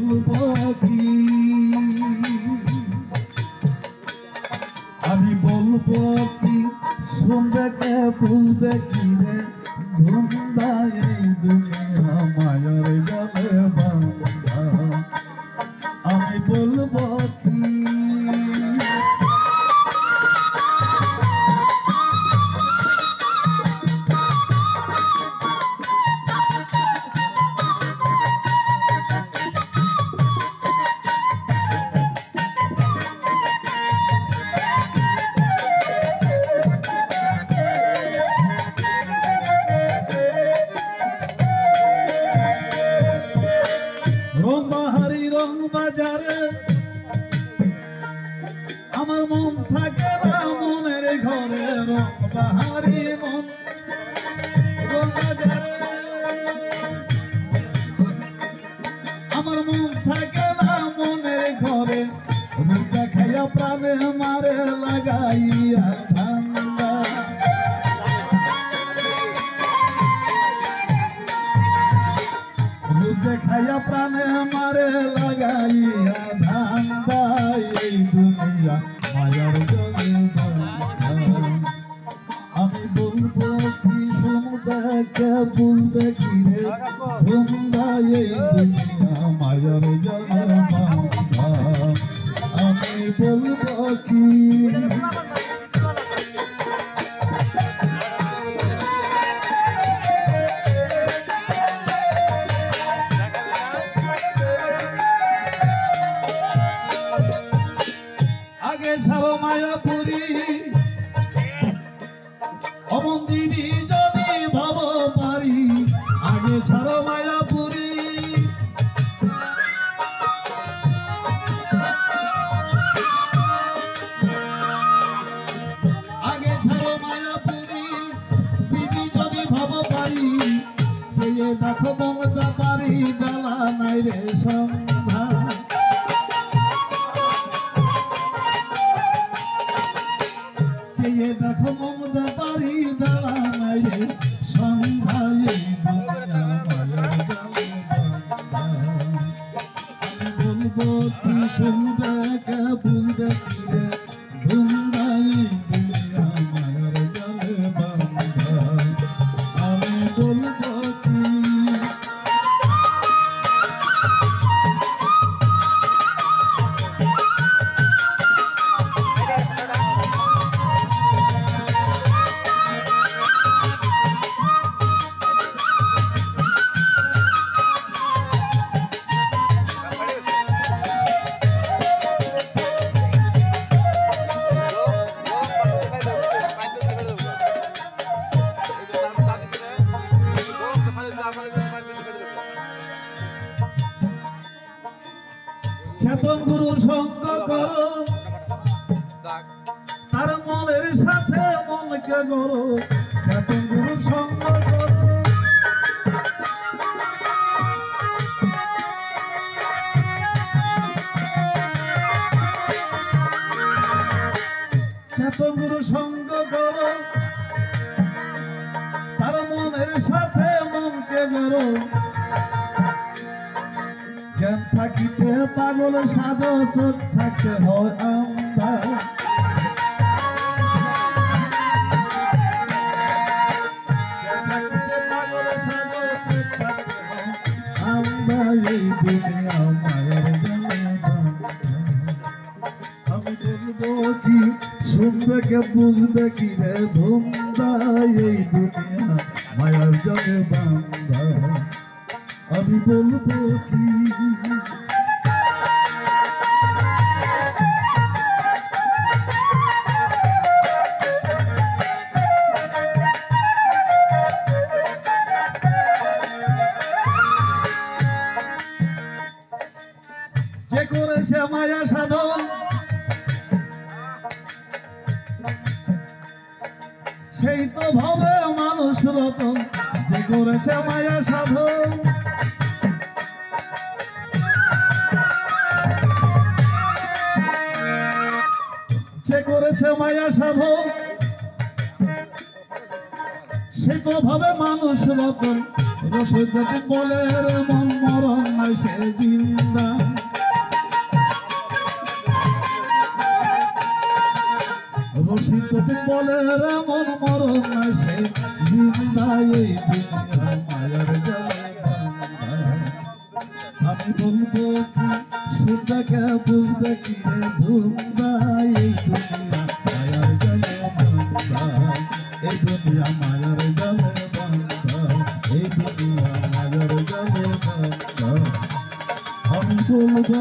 বলবো কি, আমি বলবো কি, শুনবে কে বুঝবে কি রে, ধুন্দা এই দুনিয়া মায়ার জালে বাঁধা। আমি বলবো কি, রং বাহারি রং বাজারে আমার মন থাকে না মনের ঘরে, রং বাহারি মন রং বাজারে আমার মন থাকে না মনের ঘরে, রূপ দেখাইয়া প্রাণে মারে লাগাইয়া ঠান্ডা। দেখাইয়া প্রাণে মারে লাগাইয়া ধান্দা, এই দুনিয়া মায়ার জলে বাঁধা। আমি বলবো কি, শুনবে কে বুঝবে কি রে, ধুন্দা এই দুনিয়া মায়ার জলে বাঁধা। আমি বলবো কি, আগে ছাড়ো মায়াপুরী অমন্দিনী যদি ভাব পারি, আগে ছাড়ো মায়াপুরী আগে ছাড়ো মায়াপুরী দিদি যদি ভাব পারি, সে দেখো মন ব্যাপারি বেলা নাই রে সন্ধ্যা। দেখো মন ব্যাপারি বেলা নাই রে সন্ধ্যা, এই দুনিয়া মায়ার জালে বাঁধা। আমি বলবো কি, শুনবে কে বুঝবে কি রে, ধুন্দা এই দুনিয়া মায়ার জালে বাঁধা। আমি বলবো কি, চেতন গুরুর সঙ্গ করো, তার মনের সাথে মনকে গড়ো, চেতন গুরুর সঙ্গ করো। চেতন গুরু সঙ্গ করো, তার মনের সাথে মনকে গড়ো। জ্ঞান থাকিতে পাগল সাজো, চোখ থাকতে হয় আন্ধা। এই দুনিয়া মায়ার জালে বাঁধা। আমি বলবো কি, শুনবে কে বুঝবে কি রে, ধুন্দা এই দুনিয়া মায়ার জালে বাঁধা। আমি বলবো কি, যে করেছে মায়া সাধন, সেই তো ভাবে মানুষ রতন। যে করেছে মায়া সাধন, যে করেছে মায়া সাধন, সে তো ভাবে মানুষ রতন। রশিদ বলে রে মন মরণ নাই সে জিন্দা রশিদ বলে রে মন মরণ নাই সে জিন্দা এই দুনিয়া মায়ার জালে আমি বলবো কি শুনবে কে বুঝবে কি রে ধুমদা এই দুনিয়া মায়ার জালে বান্ধা এই দুনিয়া মায়ার জালে বান্ধা এই দুনিয়া মায়ার জালে বান্ধা আমি বলবো